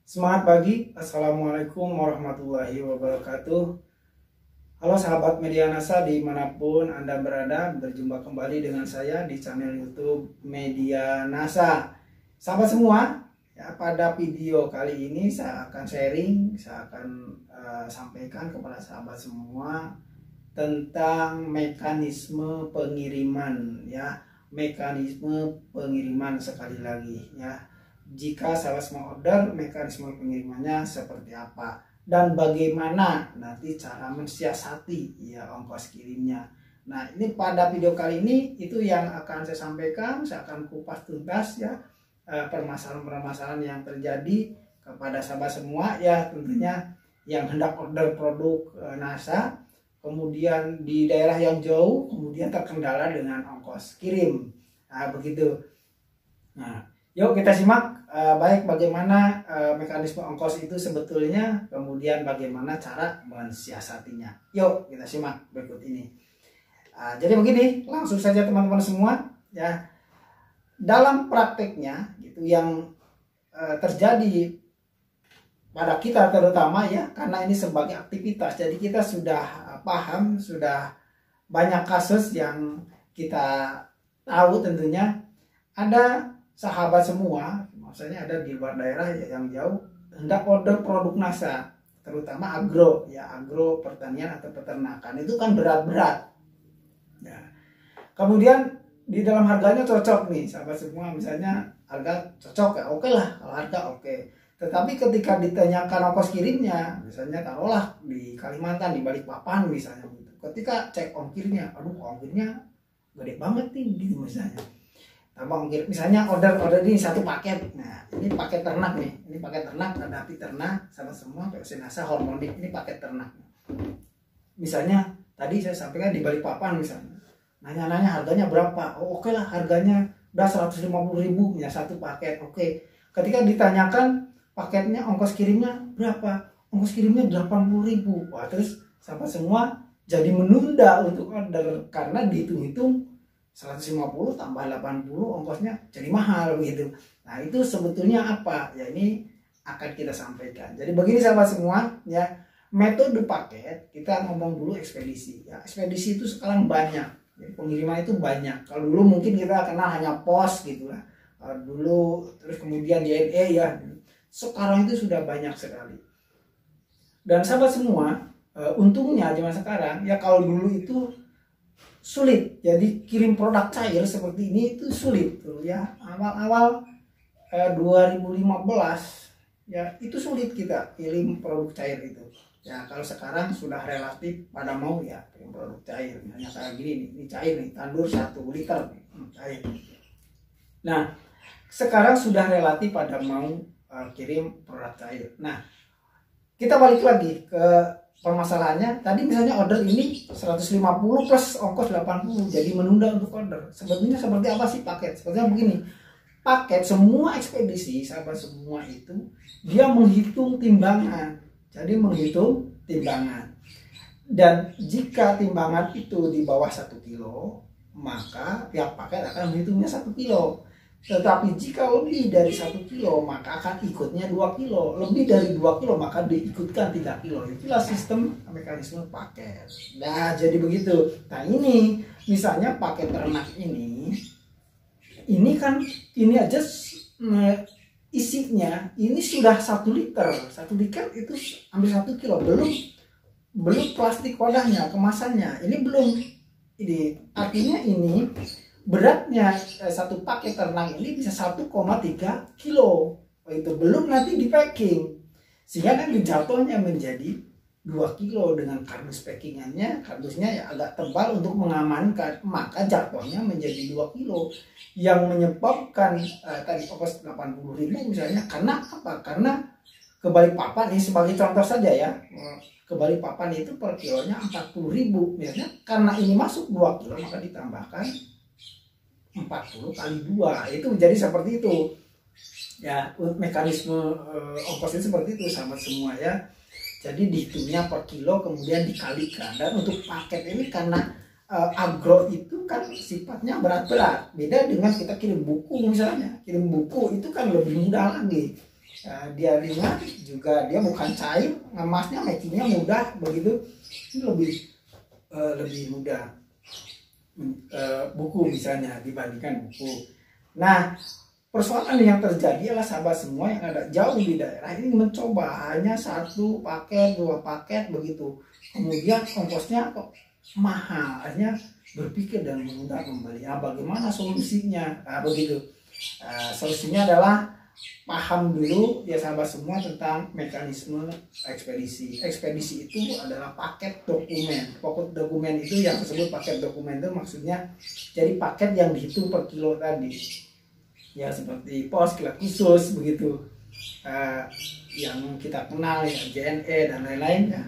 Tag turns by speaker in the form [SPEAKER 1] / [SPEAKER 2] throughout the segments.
[SPEAKER 1] Semangat pagi, Assalamualaikum warahmatullahi wabarakatuh. Halo sahabat Media NASA dimanapun Anda berada, berjumpa kembali dengan saya di channel YouTube Media NASA. Sahabat semua, ya, pada video kali ini saya akan sharing, saya akan sampaikan kepada sahabat semua tentang mekanisme pengiriman, ya, mekanisme pengiriman sekali lagi, ya. Jika sahabat semua order, mekanisme pengirimannya seperti apa dan bagaimana nanti cara mensiasati ya ongkos kirimnya. Nah, ini pada video kali ini itu yang akan saya sampaikan. Saya akan kupas tuntas ya permasalahan-permasalahan yang terjadi kepada sahabat semua, ya, tentunya yang hendak order produk NASA, kemudian di daerah yang jauh, kemudian terkendala dengan ongkos kirim. Nah, begitu. Nah, yuk kita simak baik bagaimana mekanisme ongkos itu sebetulnya, kemudian bagaimana cara mensiasatinya. Yuk kita simak berikut ini. Jadi begini, langsung saja teman-teman semua, ya. Dalam prakteknya gitu yang terjadi pada kita terutama, ya, karena ini sebagai aktivitas, jadi kita sudah paham, sudah banyak kasus yang kita tahu. Tentunya ada sahabat semua, maksudnya ada di luar daerah yang jauh, hendak order produk NASA, terutama agro, ya, agro pertanian atau peternakan, itu kan berat-berat, ya. Kemudian di dalam harganya cocok nih sahabat semua, misalnya harga cocok, ya oke lah, kalau harga oke. Tetapi ketika ditanyakan ongkos kirimnya, misalnya taruhlah di Kalimantan, di Balikpapan misalnya gitu, ketika cek ongkirnya, aduh ongkirnya gede banget nih gitu misalnya. Misalnya order ini satu paket. Nah, ini paket ternak nih. Ini paket ternak, ada api ternak sama semua POC NASA hormonik. Ini paket ternak. Misalnya tadi saya sampaikan di Balikpapan misalnya. Nanya-nanya harganya berapa? Oh, oke lah, harganya udah 150.000 ya satu paket. Oke. Ketika ditanyakan paketnya ongkos kirimnya berapa? Ongkos kirimnya 80.000. Wah, terus sahabat semua jadi menunda untuk order karena dihitung-hitung 150 tambah 80 ongkosnya jadi mahal gitu. Nah, itu sebetulnya apa? Ya, ini akan kita sampaikan. Jadi begini sahabat semua, ya, metode paket, kita ngomong dulu ekspedisi. Ya, ekspedisi itu sekarang banyak. Jadi pengiriman itu banyak. Kalau dulu mungkin kita kenal hanya pos gitu lah. Dulu terus kemudian DNA, ya. Sekarang itu sudah banyak sekali. Dan sahabat semua, untungnya zaman sekarang, ya, kalau dulu itu sulit, jadi kirim produk cair seperti ini itu sulit tuh, ya. Awal-awal 2015 ya itu sulit kita kirim produk cair itu, ya. Kalau sekarang sudah relatif pada mau, ya, kirim produk cair, misalnya kayak gini nih, ini cair nih, tandur 1 liter nih, cair. Nah, sekarang sudah relatif pada mau kirim produk cair. Nah, kita balik lagi ke permasalahannya. Tadi misalnya order ini 150 plus ongkos 80, jadi menunda untuk order. Sebetulnya seperti apa sih paket? Sebetulnya begini, paket semua ekspedisi sahabat semua itu dia menghitung timbangan. Jadi menghitung timbangan. Dan jika timbangan itu di bawah 1 kilo, maka pihak paket akan menghitungnya 1 kilo. Tetapi jika lebih dari 1 kilo, maka akan ikutnya 2 kilo. Lebih dari 2 kilo, maka diikutkan 3 kilo. Itulah sistem mekanisme paket. Nah, jadi begitu. Nah, ini misalnya paket ternak ini kan, ini aja isinya, ini sudah 1 liter. 1 liter itu hampir 1 kilo. Belum plastik wadahnya, kemasannya. Ini belum. Ini artinya ini beratnya satu paket ternak ini bisa 1,3 kilo. Itu belum nanti di packing, sehingga kan jatuhnya menjadi 2 kilo dengan kardus packingannya. Kardusnya ya agak tebal untuk mengamankan, maka jatuhnya menjadi 2 kilo yang menyebabkan tadi ongkos 80.000 misalnya. Karena apa? Karena ke Balikpapan, ini sebagai contoh saja, ya, ke Balikpapan itu per kilonya 40.000 misalnya. Karena ini masuk 2 kilo, maka ditambahkan 40 kali 2, itu menjadi seperti itu, ya. Mekanisme ongkosnya seperti itu sama semua, ya. Jadi dihitungnya per kilo kemudian dikalikan. Dan untuk paket ini karena agro itu kan sifatnya berat-berat, beda dengan kita kirim buku misalnya. Kirim buku itu kan lebih mudah lagi, dia ringan juga, dia bukan cair, ngemasnya makingnya mudah begitu. Ini lebih mudah buku misalnya dibandingkan buku. Nah, persoalan yang terjadi adalah sahabat semua yang ada jauh di daerah ini mencoba hanya 1 paket, 2 paket begitu. Kemudian ongkosnya kok mahal, akhirnya berpikir dan menunda kembali. Nah, bagaimana solusinya? Nah, begitu. Solusinya adalah paham dulu ya sahabat semua tentang mekanisme ekspedisi. Ekspedisi itu adalah paket dokumen. Paket dokumen itu yang disebut paket dokumen itu maksudnya jadi paket yang dihitung per kilo tadi. Ya seperti pos, kilat khusus begitu. Yang kita kenal ya JNE dan lain-lain ya.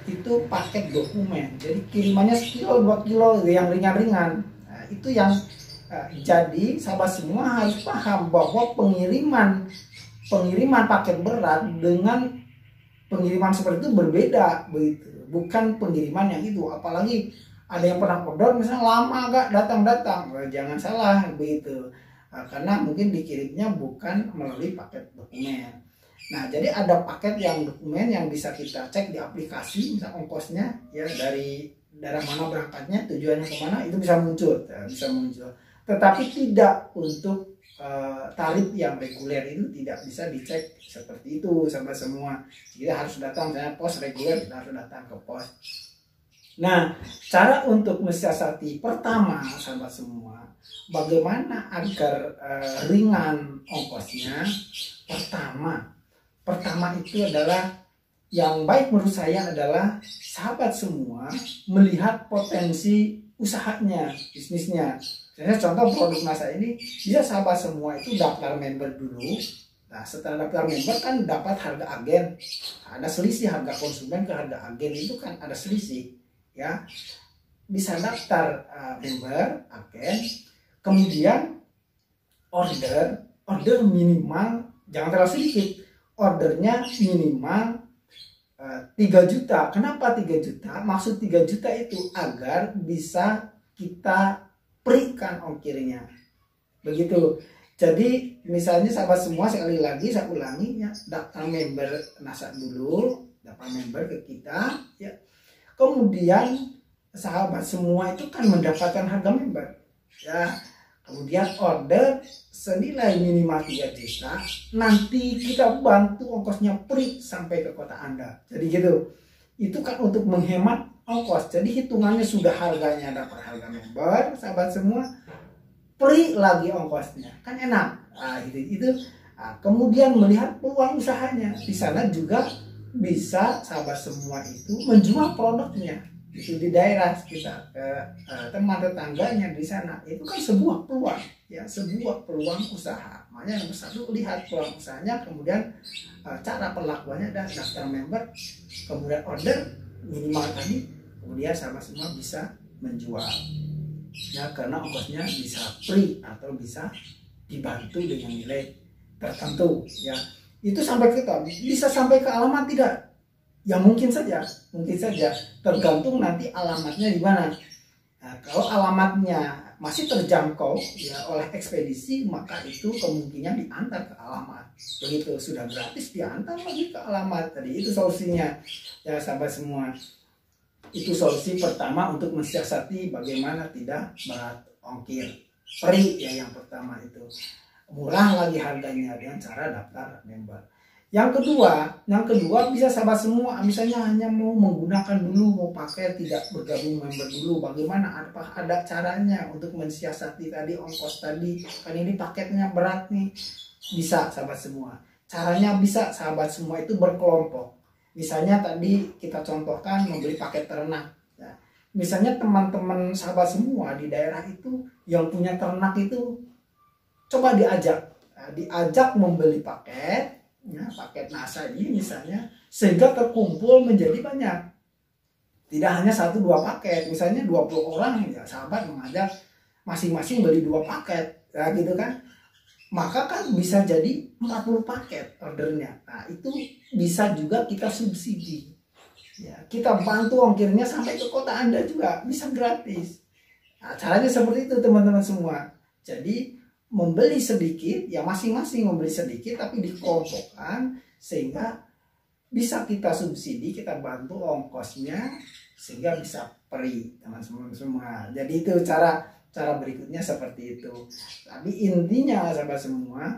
[SPEAKER 1] Itu paket dokumen. Jadi kirimannya sekilo 2 kilo yang ringan-ringan. Nah, itu yang jadi sahabat semua harus paham bahwa pengiriman paket berat dengan pengiriman seperti itu berbeda begitu. Bukan pengiriman yang itu. Apalagi ada yang pernah order misalnya lama gak datang-datang. Jangan salah begitu. Karena mungkin dikirimnya bukan melalui paket dokumen. Nah, jadi ada paket yang dokumen yang bisa kita cek di aplikasi, misal ongkosnya ya dari daerah mana berangkatnya, tujuannya kemana, itu bisa muncul, Tetapi tidak untuk tarif yang reguler itu tidak bisa dicek seperti itu sama semua. Kita harus datang, misalnya pos reguler kita harus datang ke pos. Nah, cara untuk mensiasati pertama sahabat semua, bagaimana agar ringan ongkosnya? Pertama itu adalah yang baik menurut saya adalah sahabat semua melihat potensi usahanya, bisnisnya. Misalnya contoh produk NASA ini bisa sahabat semua itu daftar member dulu. Nah, setelah daftar member kan dapat harga agen. Ada selisih harga konsumen ke harga agen itu kan ada selisih, ya. Bisa daftar member, agen, kemudian order minimal jangan terlalu sedikit. Ordernya minimal 3 juta. Kenapa 3 juta? Maksud 3 juta itu agar bisa kita berikan ongkirnya. Begitu. Jadi misalnya sahabat semua, sekali lagi saya ulangi ya, daftar member NASA dulu, daftar member ke kita ya. Kemudian sahabat semua itu kan mendapatkan harga member ya. Kemudian order senilai minimal 3 juta, nanti kita bantu ongkosnya free sampai ke kota Anda. Jadi gitu. Itu kan untuk menghemat ongkos. Jadi hitungannya sudah harganya dapat harga member, sahabat semua, free lagi ongkosnya. Kan enak. Nah, itu. Nah, kemudian melihat peluang usahanya. Di sana juga bisa sahabat semua itu menjual produknya. Itu di daerah sekitar ke teman tetangganya di sana, itu kan sebuah peluang ya, sebuah peluang usaha. Makanya nomor 1 lihat peluang usahanya, kemudian cara perlakuannya dan daftar member, kemudian order minimal tadi, kemudian sama semua bisa menjual ya, karena ongkosnya bisa free atau bisa dibantu dengan nilai tertentu ya. Itu sampai kita bisa sampai ke alamat tidak? Ya mungkin saja tergantung nanti alamatnya di mana. Nah, kalau alamatnya masih terjangkau ya oleh ekspedisi, maka itu kemungkinan diantar ke alamat. Begitu sudah gratis diantar lagi ke alamat. Tadi itu solusinya ya sahabat semua. Itu solusi pertama untuk mensiasati bagaimana tidak berat ongkir. Free ya yang pertama itu. Murah lagi harganya dengan cara daftar member. Yang kedua bisa sahabat semua misalnya hanya mau menggunakan dulu, mau pakai tidak bergabung member dulu, bagaimana, apa ada caranya untuk mensiasati tadi ongkos tadi, kan ini paketnya berat nih. Bisa sahabat semua, caranya bisa sahabat semua itu berkelompok. Misalnya tadi kita contohkan membeli paket ternak ya. Misalnya teman-teman sahabat semua di daerah itu yang punya ternak itu coba diajak membeli paket ya, paket NASA ini misalnya, sehingga terkumpul menjadi banyak, tidak hanya 1-2 paket. Misalnya 20 orang ya sahabat mengajak masing-masing beli 2 paket ya gitu kan, maka kan bisa jadi 40 paket ordernya. Nah itu bisa juga kita subsidi ya, kita bantu ongkirnya sampai ke kota Anda juga bisa gratis. Nah, caranya seperti itu teman-teman semua. Jadi membeli sedikit, ya masing-masing membeli sedikit tapi dikelompokkan sehingga bisa kita subsidi, kita bantu ongkosnya sehingga bisa free teman-teman semua. Jadi itu cara berikutnya seperti itu. Tapi intinya sahabat semua,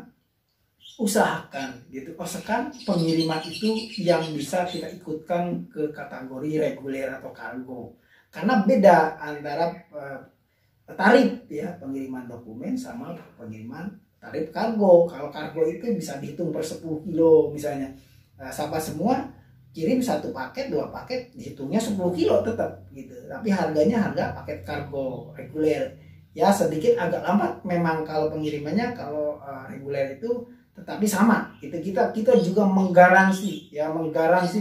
[SPEAKER 1] usahakan gitu, usahakan pengiriman itu yang bisa kita ikutkan ke kategori reguler atau kargo. Karena beda antara tarif ya pengiriman dokumen sama pengiriman tarif kargo. Kalau kargo itu bisa dihitung per 10 kilo misalnya. Sahabat semua kirim satu paket, 2 paket dihitungnya 10 kilo tetap gitu. Tapi harganya harga paket kargo reguler. Ya sedikit agak lambat memang kalau pengirimannya, kalau reguler itu tetapi sama. Kita juga menggaransi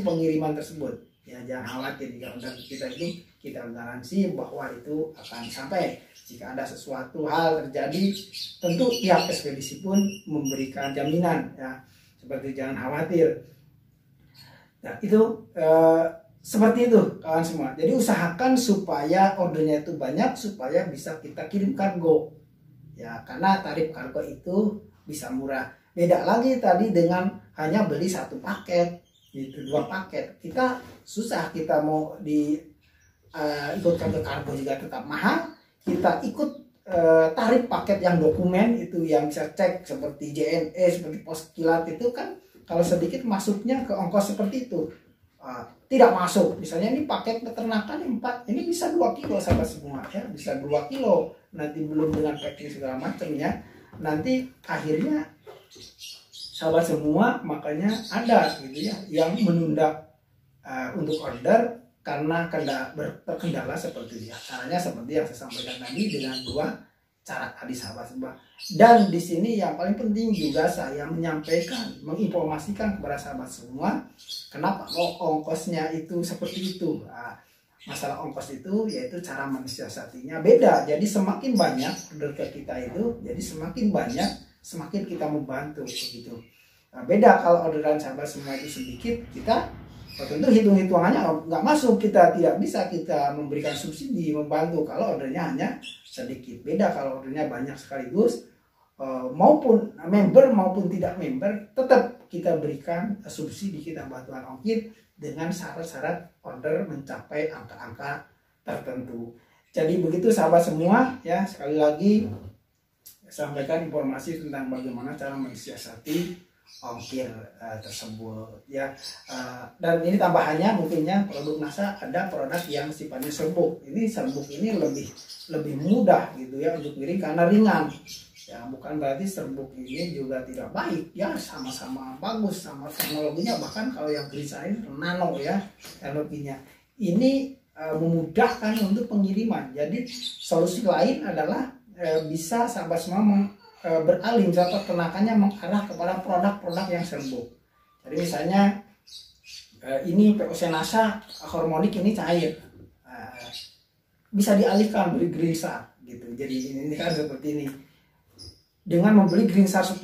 [SPEAKER 1] pengiriman tersebut. Ya jangan khawatir jika order kita ini, kita garansi bahwa itu akan sampai. Jika ada sesuatu hal terjadi, tentu pihak ekspedisi pun memberikan jaminan ya. Seperti jangan khawatir. Nah itu seperti itu kawan semua. Jadi usahakan supaya ordernya itu banyak supaya bisa kita kirim kargo. Ya karena tarif kargo itu bisa murah. Beda lagi tadi dengan hanya beli satu paket, gitu 2 paket. Kita susah, kita mau ikutkan ke kargo juga tetap mahal. Kita ikut tarif paket yang dokumen itu yang bisa cek seperti JNE, seperti pos kilat itu kan kalau sedikit masuknya ke ongkos seperti itu. Tidak masuk. Misalnya ini paket peternakan 4, ini bisa 2 kilo sahabat semua ya, bisa 2 kilo. Nanti belum dengan packing segala macamnya. Nanti akhirnya sahabat semua makanya ada gitu ya yang menunda untuk order karena terkendala seperti caranya seperti yang saya sampaikan tadi dengan 2 cara tadi sahabat semua. Dan di sini yang paling penting juga saya menyampaikan, menginformasikan kepada sahabat semua kenapa ongkosnya itu seperti itu. Masalah ongkos itu yaitu cara mensiasatinya beda. Jadi semakin banyak order ke kita itu, jadi semakin banyak semakin kita membantu begitu. Beda kalau orderan sahabat semua itu sedikit, kita tentu hitung-hitungannya nggak masuk, kita tidak bisa kita memberikan subsidi membantu kalau ordernya hanya sedikit. Beda kalau ordernya banyak sekaligus, maupun member maupun tidak member tetap kita berikan subsidi, kita bantuan ongkir dengan syarat-syarat order mencapai angka-angka tertentu. Jadi begitu sahabat semua ya, sekali lagi sampaikan informasi tentang bagaimana cara mensiasati ongkir tersebut ya. Dan ini tambahannya mungkinnya produk NASA ada produk yang sifatnya serbuk. Ini serbuk ini lebih mudah gitu ya untuk kirim karena ringan ya, bukan berarti serbuk ini juga tidak baik ya, sama-sama bagus sama teknologinya. Bahkan kalau yang tulisannya nano ya teknologinya ini memudahkan untuk pengiriman. Jadi solusi lain adalah bisa sahabat semua beralih misalnya peternakannya mengarah kepada produk-produk yang serbuk. Jadi misalnya ini POC NASA hormonik ini cair, bisa dialihkan beli Greensar gitu. Jadi ini kan seperti ini. Dengan membeli Greensar 10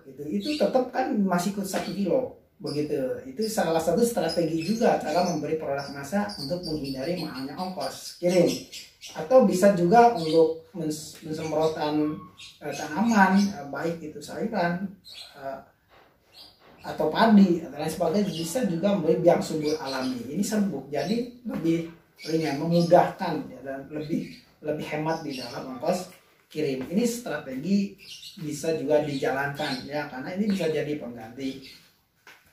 [SPEAKER 1] gitu, itu tetap kan masih ikut 1 kilo begitu. Itu salah satu strategi juga cara memberi produk NASA untuk menghindari mahalnya ongkos kirim. Atau bisa juga untuk mensemprotan tanaman, baik itu sayuran atau padi atau lain sebagainya, bisa juga memberi biang subur alami. Ini serbuk, jadi lebih ringan, memudahkan ya, dan lebih hemat di dalam ongkos kirim. Ini strategi bisa juga dijalankan ya, karena ini bisa jadi pengganti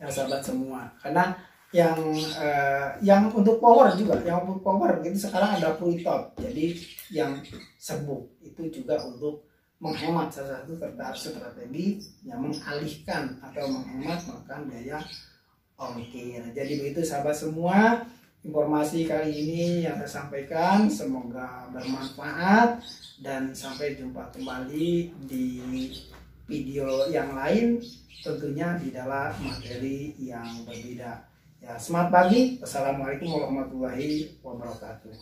[SPEAKER 1] ya sahabat semua. Karena yang untuk power juga, yang untuk power gitu sekarang ada Fruitop. Jadi yang serbuk itu juga untuk menghemat, salah satu strategi yang mengalihkan atau menghemat makan biaya ongkir. Jadi begitu sahabat semua, informasi kali ini yang saya sampaikan semoga bermanfaat, dan sampai jumpa kembali di video yang lain, tentunya di dalam materi yang berbeda. Ya, selamat pagi. Wassalamualaikum warahmatullahi wabarakatuh.